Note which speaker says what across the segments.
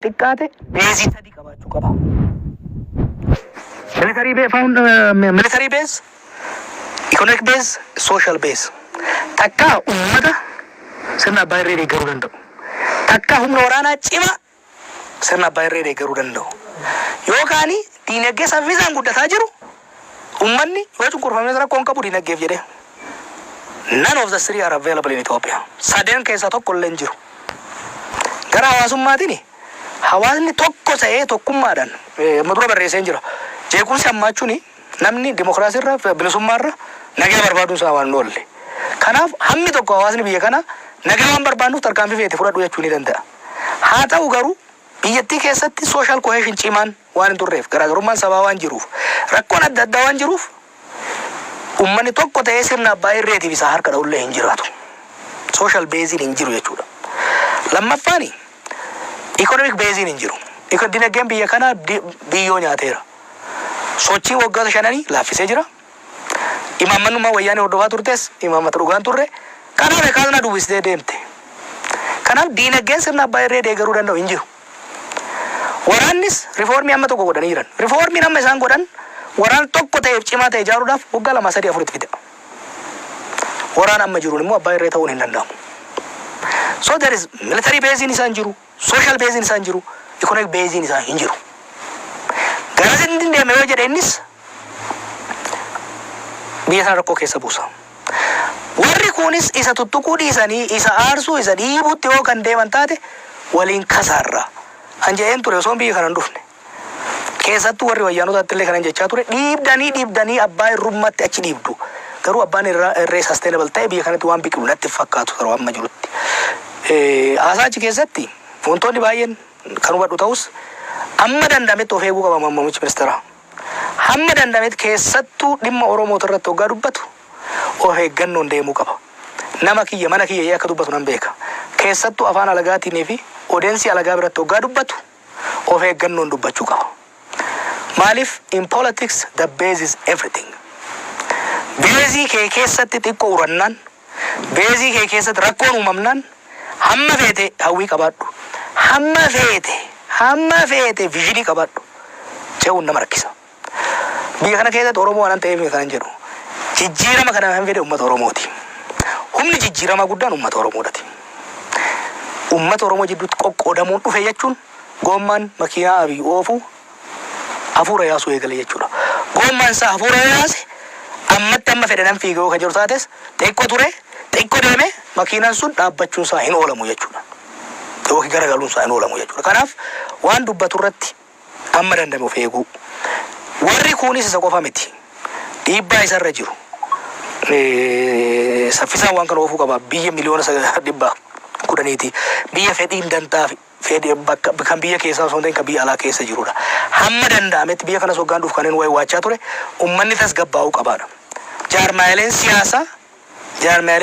Speaker 1: xiqqaate beezii sadii qabaachuu qaba. Military base, economic base, social base. Takka uummata sirna abbaa irree deeggaruu danda'u. Takka humna waraanaa cimaa sirna abbaa irree deeggaruu danda'u. Yookaan diinagdee saffisaan guddataa jiru uummanni yoo cunqurfamee rakkoon qabu diinagdeef jedhee. None of the three are available in Ethiopia. Sadeen keessaa tokko illee hin jiru. Gara hawaasummaatiin hawaasni tokko ta'ee tokkummaadhaan madura barreessee jira. Jeequmsi hammaachuun namni dimokiraasiirra bilisummaarra nagaa barbaaduun isaa waan oolle. Kanaaf hammi tokko hawaasni biyya kana nagaa waan barbaannuuf tarkaanfii feete fudhadhu jechuu ni danda'a. Haa ta'u garuu biyyattii keessatti social cohesion cimaan waan hin turreef garaagarummaan sabaa waan jiruuf rakkoon adda addaa waan jiruuf uummanni tokko ta'ee sirna abbaa irreetiif isaa harka dha'ullee hin jiraatu. Social basein hin jiru jechuudha. Lammaffaan economic basein hin jiru. Dinagdeen biyya kanaa biyyoo nyaateera. Sochii waggoota 5 laaffisee jira. Imaammannummaa wayyaanee hordofaa turtes imaammata dhugaan turre. Kanaaf kaasna dubbistee deemte. Kanaaf dinagdeen sirna abbaa irree deeggaruu danda'u hin jiru. Waraannis rifoormii amma tokko godhanii jiran. Rifoormiin amma isaan godhan waraan tokko ta'eef cimaa ta'e ijaaruudhaaf waggaa 2-3-4 itti fixa. Waraan amma jiruun immoo abbaa irree ta'uun hin danda'amu. So there is military basein isaan jiru, social basein isaan jiru, economic basein isaan hin jiru. Gara isin deeme yoo jedhe innis biyya sana rakkoo keessa buusa. Warri kunis isa tuttuquu dhiisanii, isa aarsuu, isa dhiibuutti yoo kan deeman taate waliin kasaarra. Anja'een ture osoo biyya kana hin dhufne. Keessattuu warri wayyaanotaatti illee kanan jechaa ture dhiibdanii abbaa irrummatti achi dhiibdu. Garuu abbaan irree sustainable ta'e biyya kanatti waan biqilu natti fakkaatu yeroo amma jirutti. Haasaa achi keessatti wantoonni baay'een kan hubadhu ta'us amma dandametti of eeguu qaba muummichi ministeeraa. Hamma dandametti keessattuu dhimma Oromoo irratti hoggaa dubbatu of eeggannoon deemuu qaba. Nama kiyya mana kiyya akka dubbatu nan beeka. Keessattuu afaan alagaatiin fi odeensi alagaa biratti hoggaa dubbatu of eeggannoon dubbachuu qaba. Maaliif in politics the base is everything. Beezii kee keessatti xiqqoo urannaan, beezii kee keessatti rakkoon uumamnaan hamma feete hawwii qabaadhu. Hamma feete viizhinii qabaadhu. Ce'uun nama rakkisa. Biyya kana keessatti Oromoo waan ta'eef kan jedhu jijjiirama kana kan fide uummata Oromooti. Humni jijjiirama guddaan uummata Oromoodhaati. Uummata Oromoo jidduutti qoqqoodamuun dhufe jechuun goommaan makiinaa Abiy oofuu hafuura yaasuu eegale jechuudha. Goommaan isaa hafuura yaase ammatti amma fedhan fiigoo kan jiru taates xiqqoo ture xiqqoo deeme makiinaan sun dhaabbachuun isaa hin oolamu jechuudha. Yookiin garagaluun isaa hin oolamu jechuudha. Kanaaf waan dubbatu irratti amma dandame of eeguu. Warri kunis isa qofa miti. Dhiibbaa isarra jiru. Saffisaan waan kana oofuu qaba. Biyya miliyoona 110 biyya fedhiin dantaa fedhii kan biyya keessaa osoo hin ta'in kan biyya alaa keessa jirudha. Hamma danda'ametti biyya kana soggaan dhuuf kanneen wayii waachaa ture uummanni tasgabbaa'uu qabaadha. Jaarmaaleen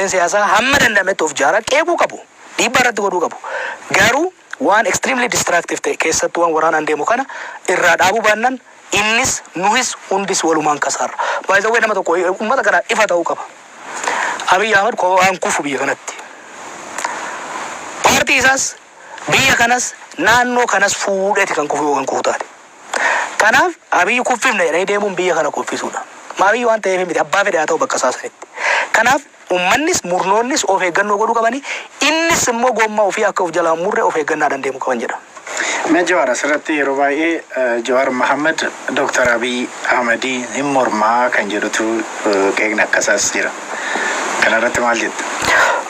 Speaker 1: siyaasaa hamma danda'ametti of jaaraa qeequu qabu. Dhiibbaa irratti godhuu qabu. Garuu waan extremely distractive ta'e keessattuu waan waraanaan deemu kana irraa dhaabuu baannaan innis nuhis hundis walumaan kasaarra. Baay'ee nama tokko uummata kana ifa ta'uu qaba. Abiy Ahmed waan kufu biyya kanatti. Paartii isaas biyya kanas naannoo kanas fuudheeti kan kufu yookaan kuutaati. Kanaaf Abiy kuffifne jedhanii deemuun biyya kana kuffisuudha. Maabii waan ta'eef miti abbaa fedhaa ta'u bakka saasanitti. Kanaaf uummannis murnoonnis of eeggannoo godhuu qabanii innis immoo gommaa ofii akka of jalaa murree of eeggannaadhaan deemuu qaban jedha.
Speaker 2: Mee Jawaar asirratti yeroo baay'ee Jawaar Mohammed Dr. Abiy Ahmedii hin mormaa kan jedhutu qeeqni akkasaas jira. Kanarratti maal jettu?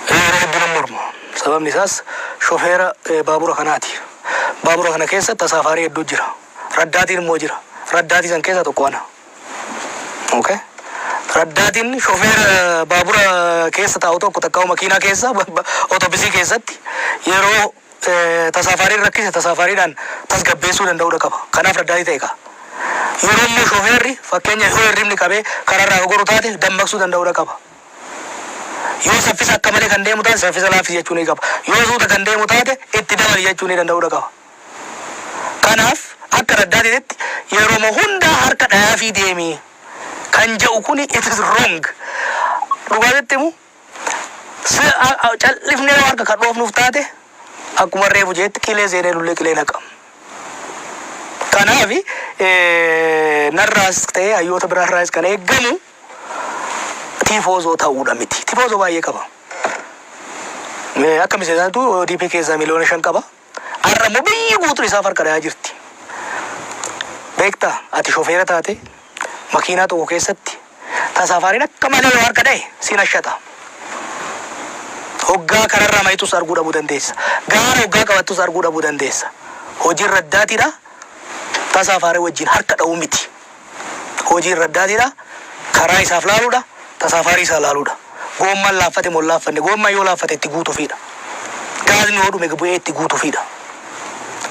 Speaker 1: Hedduun morma. Sababni isaas shofeera baabura kanaati. Baabura kana keessa tasaafarii hedduu jira. Raddaatiin immoo jira. Raddaatii san keessa tokko ana. Okay? Raddaatiin shofeera baabura keessa taa'u tokko takkaa'u makiinaa keessa otobisii keessatti yeroo tasaafariin rakkise tasaafariidhaan tasgabbeessuu danda'uudha qaba. Kanaaf raddaatii ta'e qaba. Yeroo immoo shofeerri fakkeenya yoo hirribni qabee kararraa goru taate dammaqsuu danda'uudha qaba. Yoo saffisa akka malee kan deemu taate saffisa laaffis jechuu ni qaba. Yoo suuta kan deemu taate itti dabali jechuu ni danda'uudha qaba. Kanaaf akka raddaatiitti yeroo hundaa harka dhayaa deemee kan jedhu kun it is wrong. Dhugaatitti immoo callifnee harka kan dhoofnuuf taate akkuma reefu jeetti qilee seenee lullee qilee naqa. Kanaafi narraas ta'ee hayyoota biraarraas kan eeggamu tifoozoo ta'uudha miti. Tifoozoo baay'ee qaba. Akka miseensaatu ODP keessaa miliyoona 5 qaba. Har'ammoo biyyi guutuun isaaf harka dhayaa jirti. Beektaa ati shofeera taate makiinaa tokko keessatti tasaafariin akka malee yoo harka dhaye siin ashata. Hoggaa kararraa mayitus arguu dhabuu dandeessa. Gaara hoggaa qabattus arguu dhabuu dandeessa. Hojiin raddaatiidha. Tasaafarii wajjin harka dha'uu miti. Hojiin raddaatiidha. Karaa isaaf laaluudha. Tasaafarii isaa laaluudha. Goomman laaffate moo laaffanne goomman yoo laaffate itti guutuufidha. Gaasni yoo dhume bu'ee itti guutuufidha.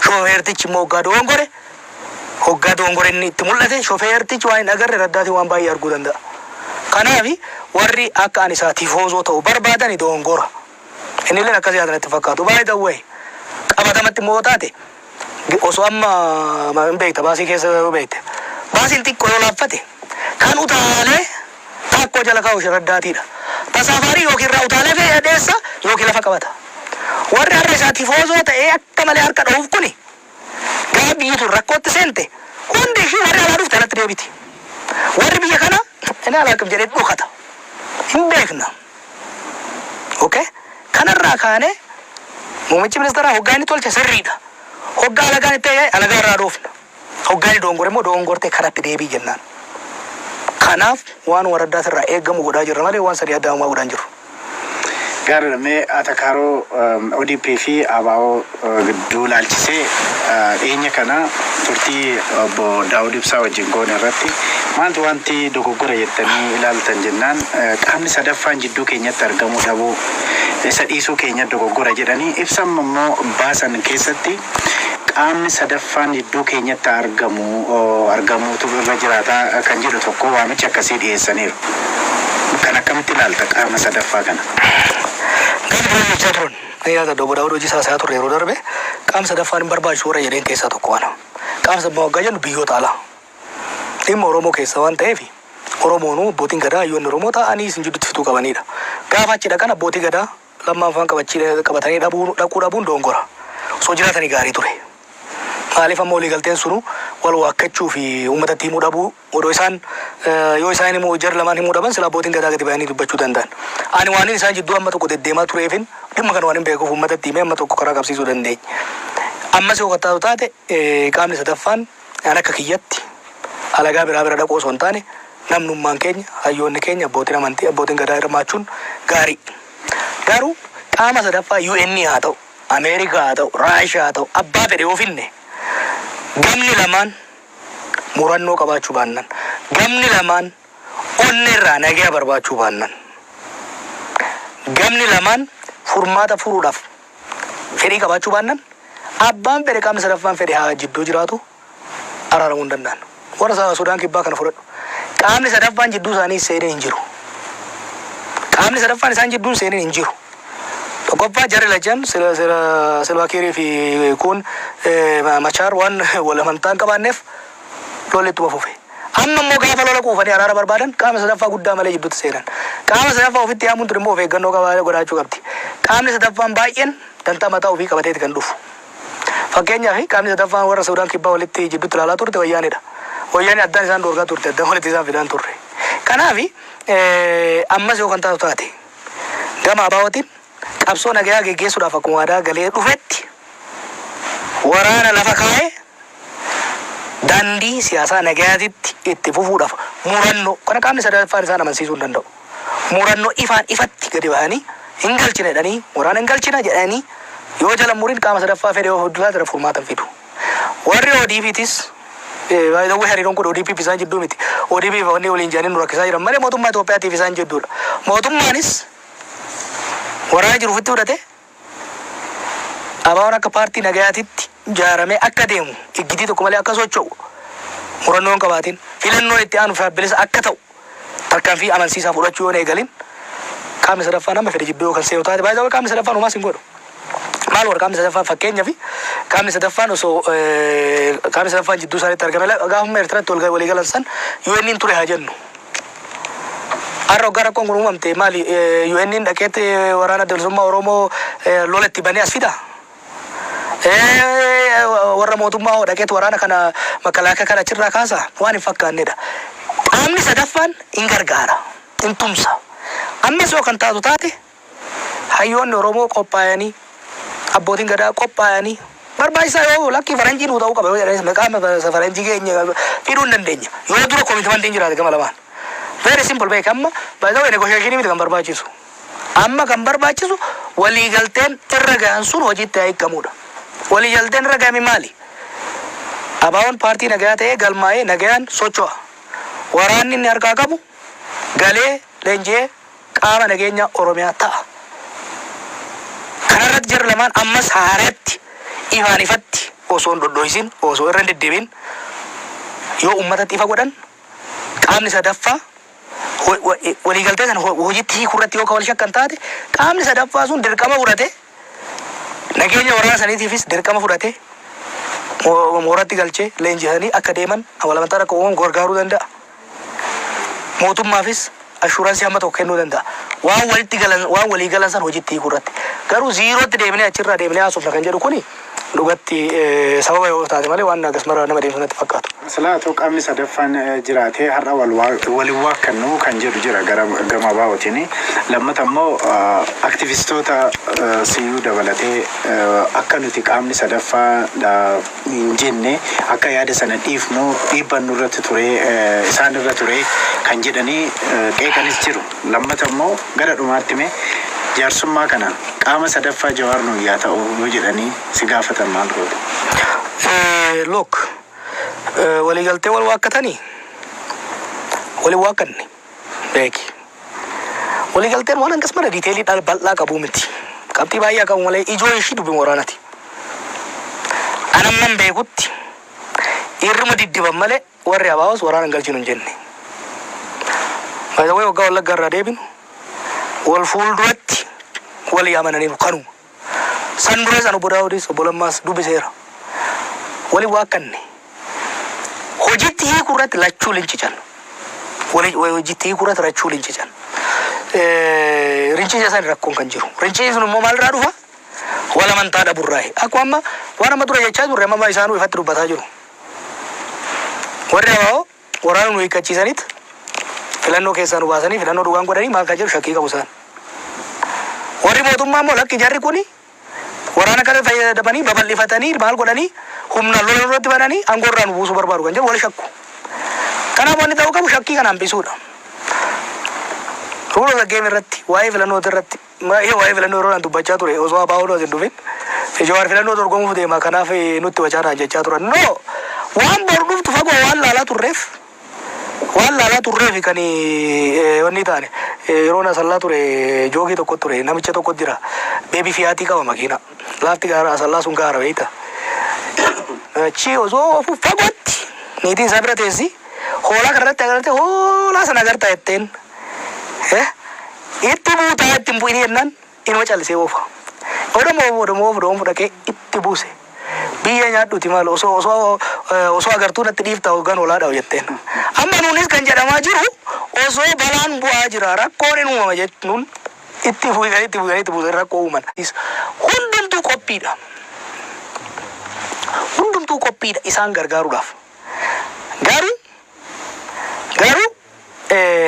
Speaker 1: Shofeertichi immoo hoggaa dongore inni itti mul'ate shofeertichi waan hin agarre raddaati waan baay'ee arguu danda'a. Kanaafi warri akka ani isaa tifoozoo ta'u barbaadani dongora. Inni illee akkas yaadanatti fakkaatu baay'ee ta'uwee qabatamatti immoo taate osoo amma hin beekta baasii keessa yoo beekte baasiin xiqqoo yoo laaffate kan utaalee takkoo jala kaa'u raddaatiidha. Tasaafarii yookiin irraa utaalee fe'adeessa yookiin lafa qabata. Warri har'a isaa tifoozoo ta'ee akka malee harka dha'uuf kuni gaafa biyyi tun rakkootti seente hundi ishee warri alaa dhufte alatti deebiti. Warri biyya kana inni alaaqif jedhee dhukata. Hin beekna. Okay? Kanarraa kaanee muummichi ministeeraa hoggaa inni tolche sirriidha. Hoggaa alagaan itti alagaa irraa dhoofna. Hoggaa inni dongore immoo dongortee kanatti deebii jennaan. Kanaaf waan waraddaas irraa eeggamu godhaa jirra malee waan sadii adda uumaa godhaan jiru.
Speaker 2: Gaarumee Atakaroo ODP fi ABO gidduu laalchisee dhiyeenya kana turtii obbo Daawud Ibsaa wajjin goone irratti maaltu wanti dogoggora jettanii ilaaltan jennaan qaamni sadaffaan jidduu keenyatti argamuu dhabuu isa dhiisuu keenya dogoggora jedhanii ibsan immoo baasan keessatti qaamni sadaffaan jidduu keenyatti argamuutu irra jiraata kan jedhu tokko waamicha akkasii dhiyeessaniiru. Kan akkamitti ilaalta qaama sadaffaa kana?
Speaker 1: Gaafa jechaa turan yaada Obbo Daawud hojii isaa turre yeroo darbe qaama sadaffaan hin barbaachisu warra jedheen keessaa tokko ana. Qaama sadaffaa waggaa jennu biyyoota alaa. Dhimma Oromoo keessa waan ta'eef Oromoon abbootiin gadaa hayyoonni Oromoo ta'anii isin jidduutti fituu qabanidha. Gaafa achi dhaqan abbootii gadaa lammaffaan qabatanii dhaquu dhabuun dongora. Osoo jiraatanii gaarii ture. Maaliif amma walii galteen sunu wal waakkachuu fi uummatatti himuu dhabuu odoo isaan yoo isaan immoo jar lamaan himuu dhaban sila abbootiin gadaa gadi ba'anii dubbachuu danda'an. Ani waan isaan jidduu amma tokko deddeemaa tureefin dhimma kana waan hin beekuuf uummatatti himee amma tokko karaa qabsiisuu dandeenya. Ammas yoo kattaatu taate qaamni sadaffaan an akka kiyyatti alagaa biraa bira dhaquu osoo hin taane namnummaan keenya hayyoonni keenya abbootiin amantii abbootiin gadaa hirmaachuun gaarii. Garuu qaama sadaffaa UN haa ta'u Ameerikaa haa ta'u Raashiyaa haa ta'u abbaa fedhe yoo finne gamni lamaan murannoo qabaachuu baannan gamni lamaan onneerraa nagaa barbaachuu baannan gamni lamaan furmaata furuudhaaf fedhii qabaachuu baannan abbaan fedhe qaamni sadaffaan fedhe haa jidduu jiraatu araaramuu hin danda'an. Warra Sudaan kibbaa kana fudhadhu. Qaamni sadaffaan jidduu isaanii seenee hin jiru. Qaamni sadaffaan isaan jidduu seenee hin jiru. Tokkoffaa jarri lachan Salva Kiir fi kun Machar waan wal amantaan qabaanneef lolli ittuma fufe. Amma immoo gaafa lola quufanii araara barbaadan qaama sadaffaa guddaa malee jidduutti seenan. Qaama sadaffaa ofitti yaamuun ture immoo of eeggannoo godhachuu qabdi. Qaamni sadaffaan baay'een dantaa mataa ofii qabateeti kan dhufu. Fakkeenyaaf qaamni sadaffaan warra Sudaan kibbaa walitti jidduutti ilaalaa turte wayyaanidha. Wayyaanii addaan isaan dorgaa turte addaan walitti isaan fidaan turre. Kanaafi ammas yoo kan taatu taate gama ABO'tiin qabsoo nagayaa geggeessuudhaaf akkuma waadaa galee dhufetti waraana lafa kaa'ee daandii siyaasaa nagayaatitti itti fufuudhaaf murannoo kana qaamni sadaffaan isaan amansiisuu hin danda'u. Murannoo ifatti gadi ba'anii hin galchine jedhanii waraana hin galchina jedhanii yoo jala muriin qaama sadaffaa fedhe yoo hoddusaa jira furmaatan fidu. Warri ODP'tis baay'ee hariiroon kun ODP isaan jidduu miti. ODP wanni waliin jedhanii nu rakkisaa jiran malee mootummaa Itoophiyaatiif isaan jidduudha. Mootummaanis waraana jiru ofitti fudhate ABO'n akka paartii nagayaatitti ijaaramee akka deemu iggitii tokko malee akka socho'u murannoo hin qabaatiin filannoo itti aanu bilisa akka ta'u tarkaanfii amansiisaa fudhachuu yoo eegalin qaamni sadaffaan amma fedhe jidduu kan seenu taate baay'ee qaamni sadaffaan homaas hin godhu. Maal warra qaamni sadaffaan fakkeenyaaf qaamni sadaffaan osoo qaamni sadaffaan jidduu isaaniitti argame gaafuma Eertiraatti walii galan san UN'n ture haa jennu. Har'a waggaa rakkoon kun uumamte maali UN'n dhaqeetti waraana bilisummaa Oromoo lola itti banee as fida. warra mootummaa dhaqeet waraana kana makalaaka kana achirraa kaasa waan hin fakkaannedha. Qaamni sadaffaan hin gargaara, hin tumsa. Ammas yoo kan taatu taate hayyoonni Oromoo qophaa'anii abbootiin gadaa qophaa'anii barbaachisaa yoo lakkii faranjii nuu ta'uu qaba yoo jedhanis maqaan faranjii keenya fiduu hin dandeenya. Yoo dura koomitimantiin jiraate gama lamaan. Very simple beek amma baay'ee negotiation miti kan barbaachisu. Amma kan barbaachisu waliigalteen irra gahan sun hojiitti hiikamudha. Waliigalteen irra gahame maali? Abaawoon paartii nagaa ta'ee galmaa'ee nagaan socho'a. Waraanni inni harkaa qabu galee leenjee qaama nageenya Oromiyaa ta'a. Kanarratti jarri lamaan ammas haaratti ifaan ifatti osoo hin dhodhoisin osoo irra hin deddeebiin yoo uummatatti ifa godhan qaamni sadaffaa waliigaltee sana hojiitti hiikurratti yoo wal shakkan taate qaamni sadaffaa sun dirqama fudhate nageenya waraana saniitiifis dirqama fudhate mooratti galchee leenjisanii akka deeman awwalamtaa rakkoo uumamu gargaaruu danda'a. Mootummaafis ashuuraansii hamma tokko kennuu danda'a. Waan walitti galan waan walii galan san hojiitti hiikurratti garuu ziirootti deemnee achirraa deemnee haasofna kan jedhu kuni dhugatti sababa yoo taate malee waan akkasumara nama deemsu natti fakkaatu.
Speaker 2: Salaatoo qaamni sadaffaan jiraatee har'a waliin waakkannu kan jedhu jira gama baa'ootiin. Lammata immoo aktivistoota siyyuu dabalatee akka nuti qaamni sadaffaa hin jenne akka yaada sana dhiifnu dhiibbannu irratti ture isaan irra ture kan jedhanii qeeqanis jiru. Lammata immoo gara dhumaatti mee jaarsummaa kana qaama sadaffaa Jawaar Nuyyaa ta'uu yoo jedhanii si gaafatan maal goote?
Speaker 1: Look, waliigaltee wal waakkatanii waliin waakkanne beeki. Waliigalteen waan akkasuma diiteelii bal'aa qabu miti. Qabxii baay'ee qabu malee ijoo ishii dubbii waraanaati. Anamman beekutti irruma diddiban malee warri abaawos waraana galchinu hin jenne. Baay'ee waggaa wallaggaa irraa deebinu wal fuulduratti walii amananiiru kanuma. San dura san obbo Daawudis obbo Lammaas dubbiseera. Waliin waakkanne. Hojiitti hiikurratti lachuu lincican. Hojiitti hiikurratti lachuu lincican. Rinciisa san rakkoon kan jiru. Rinciisi sun immoo maalirraa dhufa? Wal amantaa dhaburraayi. Akkuma amma waan amma dura jechaa turre amma isaanuu ifatti dubbataa jiru. Warri abaa'oo waraana nu hiikkachiisanitti filannoo keessaa nu baasanii filannoo dhugaan godhanii maal kan jedhu shakkii qabu isaan. Warri mootummaa immoo lakki jarri kuni waraana kana fayyadamanii babal'ifatanii maal godhanii humna lola irratti bananii aangoorraa nu buusuu barbaadu kan jedhu wal shakku. Kanaaf wanni ta'uu qabu shakkii kana hambisuudha. Ruula geem irratti waa'ee filannoota irratti waa'ee filannoo yeroo dubbachaa ture osoo abaa'oo hin dhufin Jawaar filannoo dorgomuuf deema kanaaf nutti wachaadhaan jechaa turan. No waan borduftu fagoo waan laalaa turreef kan wanni taane yeroo na sallaa ture joogii tokko ture namicha tokko jira beebii fiyaatii qaba makiina laafti gaara sallaa sun gaara beeyta. Chi osoo fagootti niitiin isaa bira teessi hoolaa kanarratti agartee hoolaa sana agartaa jetteen itti buutaa itti hin bu'in jennaan inuma callisee oofa. Odomoo dhaqee itti buuse. Biyya nyaadhuuti maal osoo agartuu natti dhiiftaa hoggan olaadhaa jetteen. Amma nuunis kan jedhamaa jiru osoo balaan bu'aa jira rakkoon hin uumama jechuun itti buusan rakkoo uuman. Hundumtuu qophiidha isaan gargaaruudhaaf. Garuu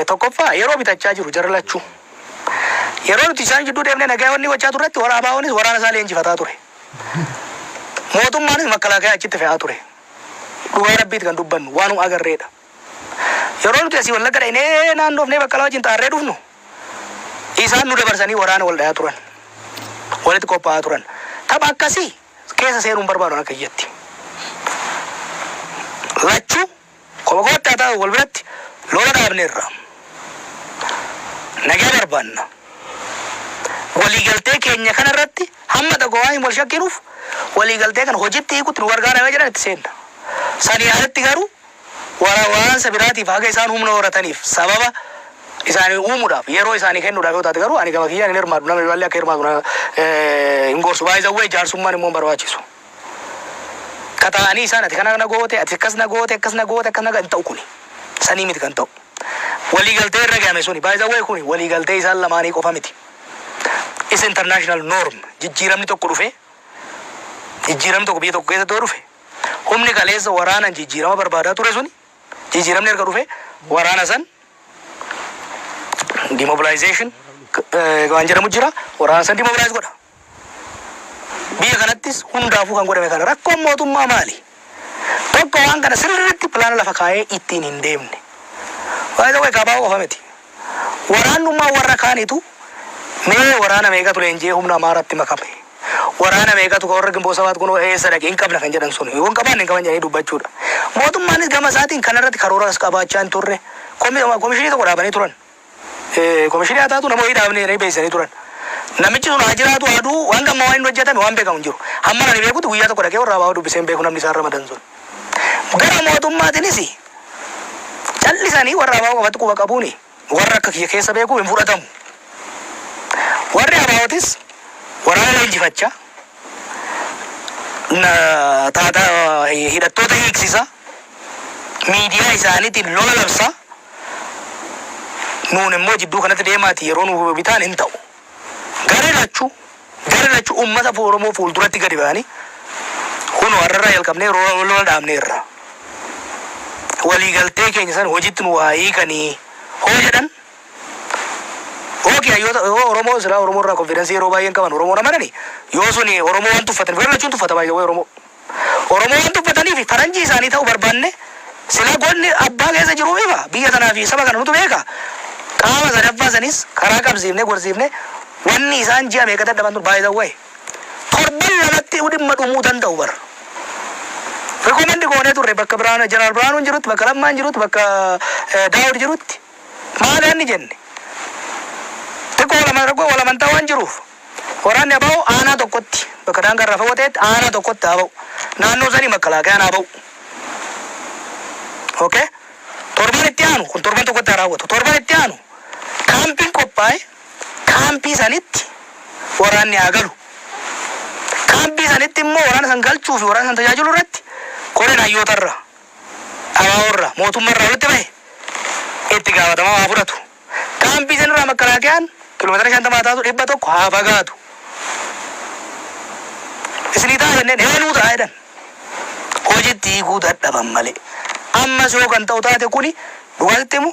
Speaker 1: tokkoffaa yeroo bitachaa jiru jara lachuu. Yeroo nuti isaan jidduu deemnee nagaa wanni gochaa turretti waraabaawonis waraana isaa leenjifataa ture. Mootummaanis makalaakaa achitti fe'aa ture. Dhugaa rabbiiti kan dubbannu waanuma agarreedha. Yeroo nuti asii wallagga dhaqnee naannoofnee bakka wajjin xaarree dhufnu isaan nu dabarsanii waraana wal dhayaa turan. Walitti qophaa'aa turan. Tapha akkasii keessa seenuun barbaadu akka iyyatti. Lachuu kopha koottaa ta'u wal biratti lola dhaabneerra. Nagaa barbaanna. Waliigaltee keenya kanarratti hamma dhagoo waan wal shakkinuuf waliigaltee kan hojiitti hiikutti nu gargaara jedhan itti seenna. Sanii alatti garuu waraansa biraatiif haga isaan humna horataniif sababa isaanii uumuudhaaf yeroo isaanii kennuudhaaf yoo taate garuu ani gama kiyyaan hin hirmaadu namni walii akka hirmaatu hin gorsu baay'ee jaarsummaan immoo barbaachisu. Kataanii isaan ati kana goote ati akkas na goote hin ta'u kuni sanii miti kan ta'u. Waliigaltee irra gaame suni baay'ee kuni waliigaltee isaan lamaanii qofa miti. Is international norm jijjiiramni tokko dhufe jijjiiramni tokko biyya tokko keessatti yoo dhufe humni kaleessa waraanaan jijjiirama barbaadaa ture suni jijjiiramni erga dhufe waraana san demobilization waan jedhamu jira waraana san demobilize godha. Biyya kanattis hundaafuu kan godhame kana rakkoon mootummaa maali? Tokko waan kana sirriitti pilaana lafa kaa'ee ittiin hin deemne. Waan tokko egaa baa'uu qofa miti. Waraannummaa warra kaanitu mee waraana meeqatu leenjee humna amaaraatti makame. Waraana meeqatu warra gimboo sabaat kun eessa dhaqee hin qabna kan jedhan sun yoo hin qabaanne hin qaban jedhanii dubbachuudha. Mootummaanis gama isaatiin kanarratti karoora qabaachaa hin turre komishinii tokko dhaabanii turan. Komishinii haa taatu namoonni dhaabanii beeksisanii turan. Namichi sun haa jiraatu aduu waan gammaa waan hin hojjetame waan beekamu hin jiru. Hamma nani beekutti guyyaa tokko dhaqee warra abaa dubbisee hin beeku namni isaan ramadan sun. Gara mootummaatiinis callisanii warra abaa qofatti quba qabuuni warra akka kiyya keessa beeku hin fudhatamu. Warri abaawotis waraana leenjifachaa hidhattoota hiiksisa miidiyaa isaaniitiin lola labsaa nuun immoo jidduu kanatti deemaati yeroo nu bitaan hin ta'u. Gara lachuu uummata Oromoo fuulduratti gadi ba'anii kun warra jalqabnee lola dhaabneerra. Waliigaltee keenya san hojiitti nu waa hiikanii hoo jedhan Oromoo silaa Oromoo irraa konfidensii yeroo baay'een qaban Oromoo namadani yoo suni Oromoo waan tuffatan bira lachuun tuffata baay'ee Oromoo waan tuffatanii fi faranjii isaanii ta'uu barbaanne sila godni abbaa keessa jiru beeka biyya sanaa fi saba kana nutu beeka qaama sadaffaa sanis karaa qabsiifne gorsiifne wanni isaan ji'a meeqa dadhaban tun baay'ee ta'uu torban lamatti dhimma dhumuu danda'u bara. Rekomandi goonee turre bakka Jeneraal Biraanuun jirutti bakka Lammaan jirutti bakka Daawud jirutti maal inni jenne. Walamantaa waan jiruuf waraanni aba'u aanaa tokkotti bakka daangaa irraa fagooteetti aanaa tokkotti haa ba'u naannoo sanii makkalaaqaan haa ba'u. Okay? Torban itti aanu kun torban tokkotti haa raawwatu torban itti aanu kaampiin qophaa'e kaampii sanitti waraanni haa galu. Kaampii sanitti immoo waraana san galchuu fi waraana san tajaajilu irratti koreen hayyootarra abaaworra mootummaarraa walitti bahe itti gaafatamaa haa fudhatu. Kaampii sanirraa makkalaaqaan kilomeetira 50 taatu 100 haa fagaatu. Isinii ta'a jenneen eenyuu ta'a jedhan. Hojiitti hiikuu dadhaban malee. Ammas yoo kan ta'u taate kuni dhugaatitti himu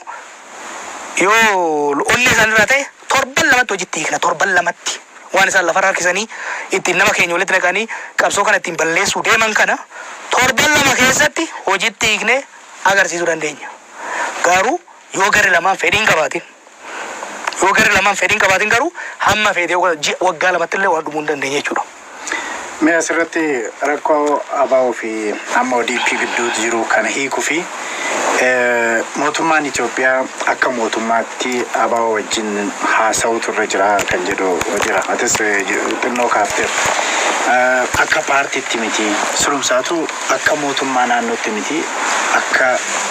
Speaker 1: yoo olli isaanirraa ta'e torban lamatti hojiitti hiikna torban lamatti. Waan isaan lafa harkisanii ittiin nama keenya walitti naqanii qabsoo kana ittiin balleessuu deeman kana torban lama keessatti hojiitti hiiknee agarsiisuu dandeenya. Garuu yoo garri lamaan fedhiin qabaatin garuu hamma fedhee waggaa lamatti illee waan dhumuu hin dandeenye jechuudha.
Speaker 2: Mee asirratti rakkoo ABO fi amma ODP gidduutti jiru kana hiikuu fi mootummaan Itoophiyaa akka mootummaatti ABO wajjin haasa'utu irra jira kan jedhu jira. Atis xinnoo kaafteef akka paartiitti miti surumsaatu akka mootummaa naannootti miti akka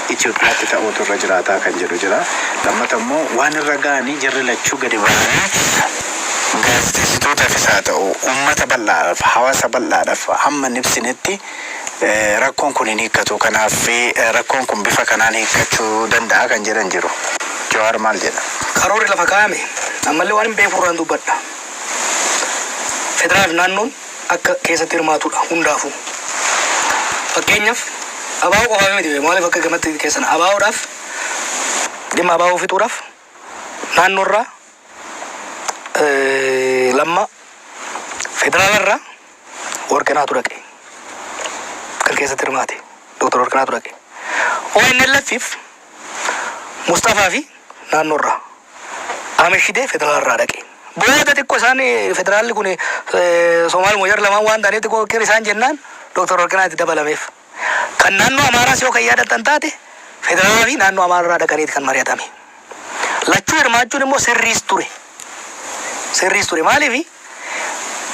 Speaker 2: Itoophiyaatti ta'utu irra jiraataa kan jedhu jira. Lammata immoo waan irra ga'anii jarri lachuu gadi ba'anii gaazexeessitootaafis haa ta'u uummata bal'aadhaaf hawaasa bal'aadhaaf hamma ibsinetti rakkoon kun hin hiikkatu kanaaf rakkoon kun bifa kanaan hiikkachuu danda'a kan jedhan jiru. Jawaar maal jedha?
Speaker 1: Karoorri lafa kaa'ame ammallee waan hin beekurraan dubbadha. Federaal naannoon akka keessatti hirmaatudha hundaafuu. Fakkeenyaaf ABO qofaa miti maaliif akka gamatti keessan ABO'dhaaf dhimma ABO fixuudhaaf naannoorraa lamma federaalarraa Warqinaatu dhaqe kan keessatti hirmaate Dr. Warqinaatu dhaqe ONLF'if Mustafaa fi naannoorraa Ameshidee federaalarraa dhaqe. Booda xiqqoo isaan federaalli kun Somaal Moyar lamaan waan ta'aniif xiqqoo kiri isaan jennaan Dr. Warqinaatti dabalameef. Kan naannoo Amaaraas yoo kan yaadatan taate federaalaa fi naannoo Amaarraa dhaqaniiti kan mari'atame. Lachuu hirmaachuun immoo sirriis ture. Maaliif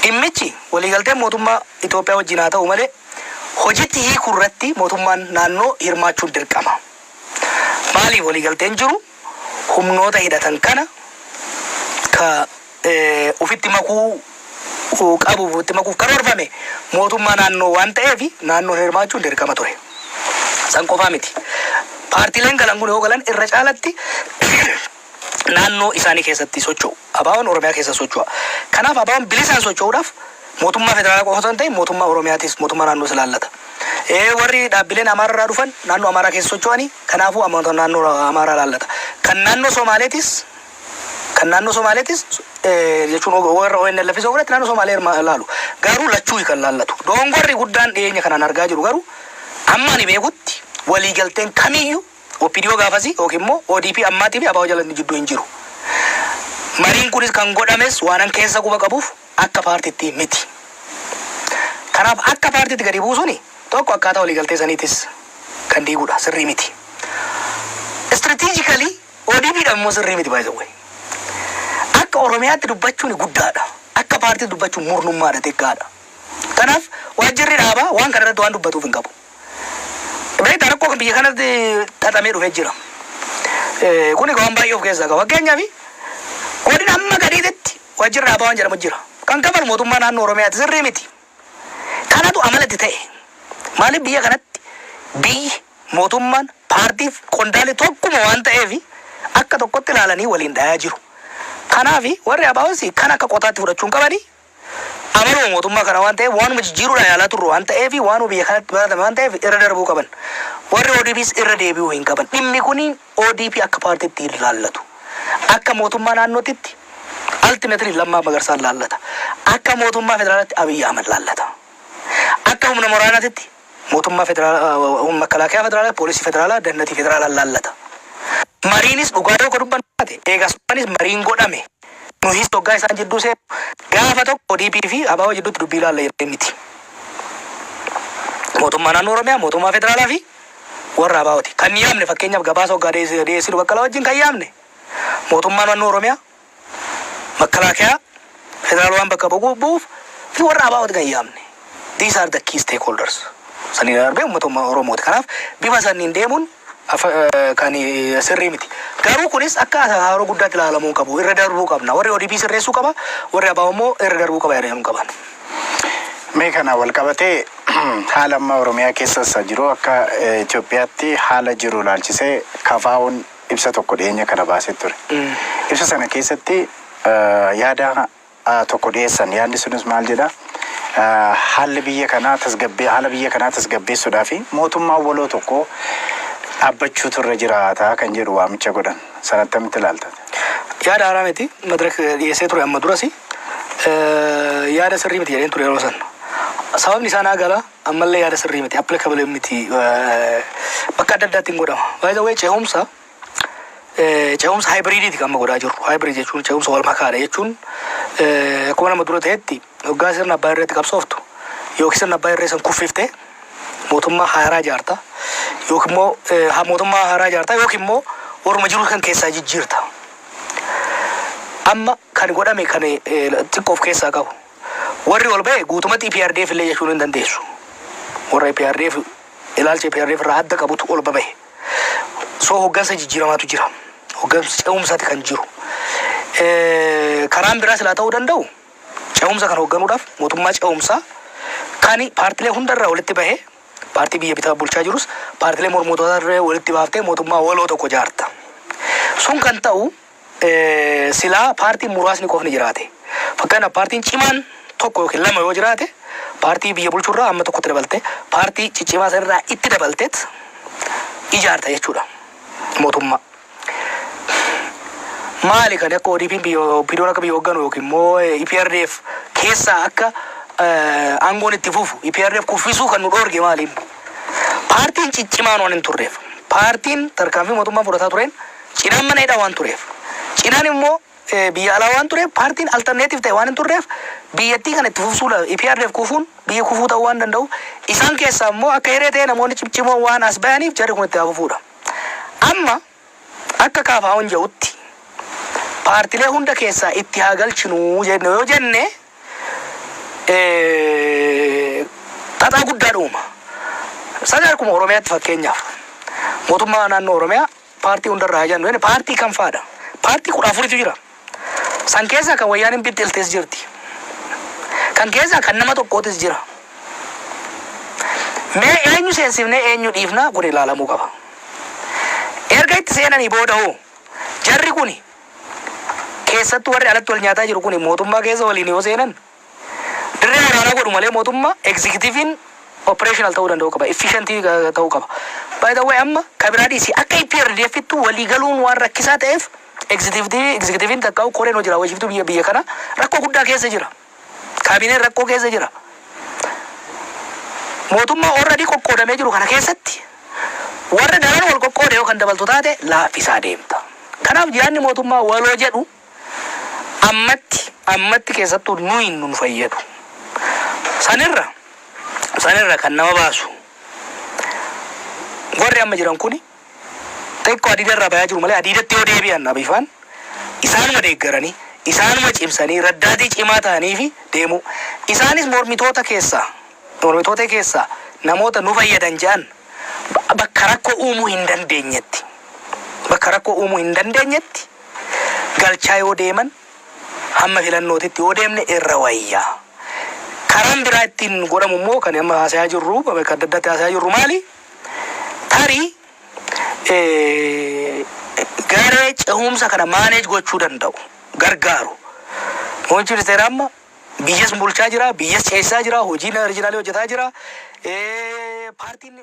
Speaker 1: dhimmichi waliigalteen mootummaa Itoophiyaa wajjin haa ta'u malee hojiitti hiikuu irratti mootummaan naannoo hirmaachuun dirqama. Maaliif waliigalteen jiru humnoota hidhatan kana ka ofitti makuu qabuuf karoorfame mootummaa naannoo waan ta'eef naannoon hirmaachuun dirqama ture. San qofaa miti. Paartiileen galan kun yoo galan irra caalatti naannoo isaanii keessatti socho'u. ABO'n Oromiyaa keessa socho'a. Kanaaf ABO'n bilisaan socho'uudhaaf mootummaa federaalaa qofa osoo hin ta'in mootummaa Oromiyaatis mootummaa naannoo ilaallata. Warri dhaabbileen Amaararraa dhufan naannoo Amaaraa keessa socho'anii kanaafuu naannoo Amaaraa ilaallata. Kan naannoo Somaaleetis jechuun warra ONLF isa godhate naannoo Somaalee ilaalu. Garuu lachuu kan ilaallatu. Dongorri guddaan dhiyeenya kanaan argaa jiru garuu amma ani beekutti waliigalteen kamiyyuu OPDO gaafasi yookiin immoo ODP ammaatii fi ABO jalatti jidduu hin jiru. Mariin kunis kan godhames waanan keessa quba qabuuf akka paartiitti miti. Kanaaf akka paartiitti gadi buusuuni tokko akkaataa waliigaltee saniitis kan diigudha sirrii miti. Strategically ODPdhaan immoo sirrii miti baay'ee. Akka Oromiyaatti dubbachuun guddaadha. Akka paartiitti dubbachuun murnummaadha xiqqaadha. Kanaaf waajjirri dhaabaa waan kana irratti waan dubbatuuf hin qabu. Beektaa rakkoo kan biyya kanatti xaxamee dhufee jira. Kuni waan baay'ee of keessaa qaba. Fakkeenyaaf godina amma gadiitti waajjirri dhaabaa waan jedhamu jira. Kan kafalu mootummaa naannoo Oromiyaatti sirrii miti. Kanatu amalatti ta'e. Maaliif biyya kanatti biyyi mootummaan paartiif qondaalee tokkuma waan ta'eef akka tokkotti ilaalanii waliin dhayaa jiru. Kanaaf warri ABOs kan akka qotaatti fudhachuun qabanii amaluma mootummaa kana waan ta'eef waanuma jijjiiruudhaan yaalaa turre waan ta'eef waanuma biyya kanatti baratame waan ta'eef irra darbuu qaban. Warri ODPs irra deebi'uu hin qaban. Dhimmi kun ODP akka paartiitti ilaallatu. Akka mootummaa naannootitti ultimately Lammaa Magarsaan ilaallata. Akka mootummaa federaalaatti Abiyyi Ahmed ilaallata. Akka humna waraanaatti mootummaa federaalaa, makalaakaa federaalaa, poolisii federaalaa, dannatii federaalaa ilaallata. Mariinis dhugaa tokko dubbannaate eegasumanis mariin godhame. Nuhis hoggaa isaan jidduu seenu gaafa tokko ODP fi ABO jidduutti dubbii ilaalla jedhee miti. Mootummaa naannoo Oromiyaa, mootummaa federaalaa fi warra ABOti. Kan yaamne fakkeenyaaf gabaasa hoggaa dhiyeessinu Baqqalaa wajjin kan yaamne mootummaa naannoo Oromiyaa, makalaakaa federaal waan bakka bu'uuf fi warra ABOti kan yaamne. These are the key stakeholders. Saniin argee uummatuma Oromooti. Kanaaf bifa saniin deemuun kan sirrii miti. Garuu kunis akka haaroo guddaatti ilaalamuu qabu. Irra darbuu qabna. Warri ODP sirreessuu qaba. Warri ABO immoo irra darbuu qaba jedhamuu qaban.
Speaker 2: Mee kana wal qabatee haala amma Oromiyaa keessa jiru akka Itoophiyaatti haala jiru ilaalchisee KFO'n ibsa tokko dhiyeenya kana baasee ture. Ibsa sana keessatti yaada tokko dhiyeessan. Yaadni sunis maal jedhaa? Haala biyya kanaa tasgabbeessuudhaa fi mootummaan waloo tokko dhaabbachuutu irra jiraata kan jedhu waamicha godhan. Sanatti akkamitti ilaalta?
Speaker 1: Yaada haaraa miti madaraka dhiyeessee ture amma duras yaada sirrii miti jedheen ture yeroo san. Sababni isaan agala ammallee yaada sirrii miti applicable miti bakka adda addaatti hin godhama. By the way ce'umsa hybriditi kan amma godhaa jirru. Hybrid jechuun ce'umsa wal makaadha jechuun akkuma nama dura ta'etti hoggaa sirna abbaa irratti qabsooftu yookiin sirna abbaa irree san kuffiftee mootummaa haaraa ijaarta yookiin immoo mootummaa haaraa ijaarta yookiin immoo warruma jiru kan keessaa jijjiirta. Amma kan godhame kan xiqqoof keessaa qabu. Warri ol ba'e guutumatti EPRDF illee jechuun hin dandeessu. Warra EPRDF ilaalcha EPRDF irraa adda qabutu ol ba'e. So hoggansa jijjiiramaatu jira. Hoggansa ce'umsaati kan jiru. Karaan biraas ilaa ta'uu danda'u. Ce'umsa kan hogganuudhaaf mootummaa ce'umsaa kan paartilee hundarraa walitti bahee paartii biyya bitaa bulchaa jirus paartilee mormitootarraa walitti baaftee mootummaa waloo tokko ijaarta. Sun kan ta'u silaa paartiin muraasni qofni jiraate. Fakkeenyaaf paartiin cimaan tokko yookiin lama yoo jiraate paartii biyya bulchurraa amma tokkotti dabalte paartii ciccimaa sanarraa itti dabalteet ijaarta jechuudha mootummaa. Maali kan akka ODP'n biyyoon akka biyya hoogganu yookiin immoo EPRDF keessaa akka aangoon itti fufu EPRDF kuffisuu kan nu dhoorge maaliin? Paartiin ciccimaan waan hin turreef. Paartiin tarkaanfii mootummaa fudhataa tureen cinaan mana hidhaa waan tureef. Cinaan immoo biyya alaa waan tureef paartiin alternative ta'e waan hin turreef biyyattii kan itti fufsuudha. EPRDF kufuun biyya kufuu ta'uu waan danda'u. Isaan keessaa immoo akka hiree ta'e namoonni ciccimoo waan as bayaniif jarri kun itti fufuudha. Amma akka KFO'n jedhutti paartilee hunda keessaa itti haa galchinu yoo jenne xaxaa guddaa dhuuma. Sadarkuma Oromiyaatti fakkeenyaaf mootummaa naannoo Oromiyaa paartii hundarraa haa jennu paartii kan faadha. Paartii 14tu jira. San keessaa kan wayyaaniin bittiltees jirti. Kan keessaa kan nama tokkootis jira. Mee eenyu seensifnee eenyu dhiifnaa kun ilaalamuu qaba. Erga itti seenanii booda hoo jarri kuni keessattuu warri alatti wal nyaataa jiru kuni mootummaa keessa waliin yoo seenan dirree waraana godhu malee mootummaa executivein operational ta'uu danda'u qaba. Efficientii ta'uu qaba. By the way amma kabiraa dhiisii akka EPRDFittu walii galuun waan rakkisaa ta'eef executivein takkaa'u koreen hojii raawwachiiftuu biyya kana rakkoo guddaa keessa jira. Kaabineen rakkoo keessa jira. Mootummaa already qoqqoodamee jiru kana keessatti warra daran wal qoqqoode yoo kan dabaltu taate laaffisaa deemta. Kanaaf jiraanni mootummaa waloo jedhu ammatti keessattuu nun fayyadu. Sanirra kan nama baasu warri amma jiran kuni xiqqoo adiidarraa bayaa jiru malee adiidatti yoo deebi'an abifaan isaanuma deeggaranii isaanuma cimsanii raddaatii cimaa ta'anii fi deemu. Isaanis mormitoota keessaa namoota nu fayyadan jedhan bakka rakkoo uumuu hin dandeenyetti galchaa yoo deeman hamma filannootitti yoo deemne irra wayyaa. Karaan biraa ittiin godhamu immoo kan amma haasayaa jirru bakka adda addaatti haasayaa jirru maali? Tarii garee cehumsa kana maaneej gochuu danda'u gargaaru. Muummichi ministeeraa amma biyyas bulchaa jira, biyyas ceessaa jira, hojii oriijinaalii hojjetaa jira. Paartiin